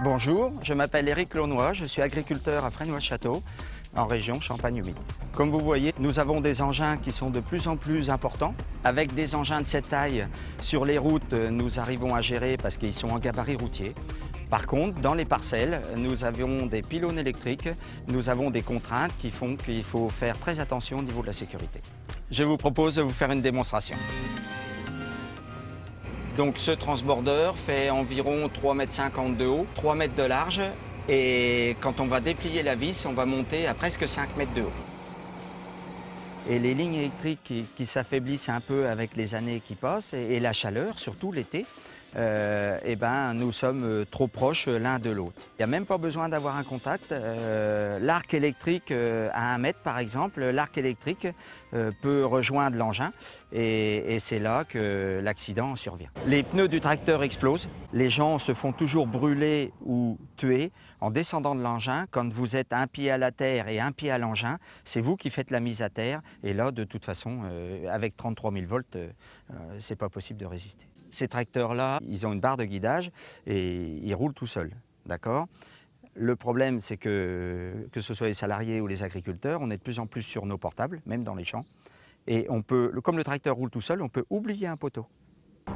Bonjour, je m'appelle Éric Launois, je suis agriculteur à Fresnoy-Château, en région Champagne-Humide. Comme vous voyez, nous avons des engins qui sont de plus en plus importants. Avec des engins de cette taille, sur les routes, nous arrivons à gérer parce qu'ils sont en gabarit routier. Par contre, dans les parcelles, nous avons des pylônes électriques, nous avons des contraintes qui font qu'il faut faire très attention au niveau de la sécurité. Je vous propose de vous faire une démonstration. Donc ce transbordeur fait environ 3,50 m de haut, 3 mètres de large et quand on va déplier la vis, on va monter à presque 5 mètres de haut. Et les lignes électriques qui s'affaiblissent un peu avec les années qui passent et la chaleur, surtout l'été, nous sommes trop proches l'un de l'autre. Il n'y a même pas besoin d'avoir un contact. L'arc électrique à 1 mètre par exemple, l'arc électrique peut rejoindre l'engin et c'est là que l'accident survient. Les pneus du tracteur explosent, les gens se font toujours brûler ou tuer en descendant de l'engin. Quand vous êtes un pied à la terre et un pied à l'engin, c'est vous qui faites la mise à terre et là de toute façon avec 33 000 volts, c'est pas possible de résister. Ces tracteurs-là, ils ont une barre de guidage et ils roulent tout seuls, d'accord ? Le problème, c'est que ce soit les salariés ou les agriculteurs, on est de plus en plus sur nos portables, même dans les champs. Et on peut, comme le tracteur roule tout seul, on peut oublier un poteau.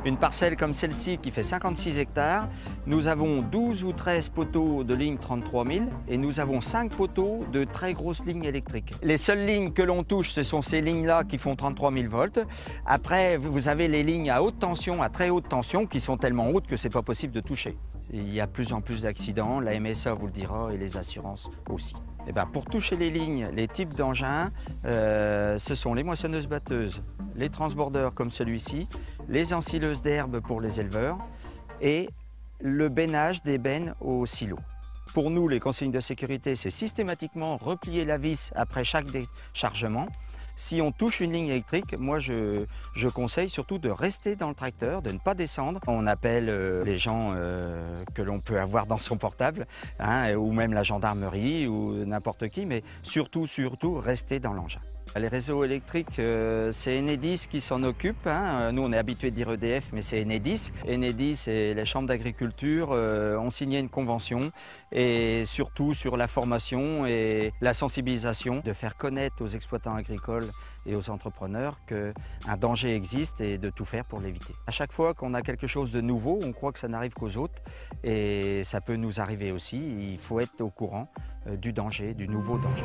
Une parcelle comme celle-ci qui fait 56 hectares, nous avons 12 ou 13 poteaux de ligne 33 000 et nous avons 5 poteaux de très grosses lignes électriques. Les seules lignes que l'on touche, ce sont ces lignes-là qui font 33 000 volts. Après, vous avez les lignes à haute tension, à très haute tension, qui sont tellement hautes que ce n'est pas possible de toucher. Il y a de plus en plus d'accidents, la MSA vous le dira et les assurances aussi. Et pour toucher les lignes, les types d'engins, ce sont les moissonneuses-batteuses, les transbordeurs comme celui-ci, les ensileuses d'herbe pour les éleveurs et le bénage des bennes au silo. Pour nous, les consignes de sécurité, c'est systématiquement replier la vis après chaque déchargement. Si on touche une ligne électrique, moi je conseille surtout de rester dans le tracteur, de ne pas descendre. On appelle les gens que l'on peut avoir dans son portable, ou même la gendarmerie ou n'importe qui, mais surtout rester dans l'engin. Les réseaux électriques, c'est Enedis qui s'en occupe. Nous, on est habitué de dire EDF, mais c'est Enedis. Enedis et les chambres d'agriculture ont signé une convention et surtout sur la formation et la sensibilisation, de faire connaître aux exploitants agricoles et aux entrepreneurs qu'un danger existe et de tout faire pour l'éviter. À chaque fois qu'on a quelque chose de nouveau, on croit que ça n'arrive qu'aux autres et ça peut nous arriver aussi. Il faut être au courant du danger, du nouveau danger.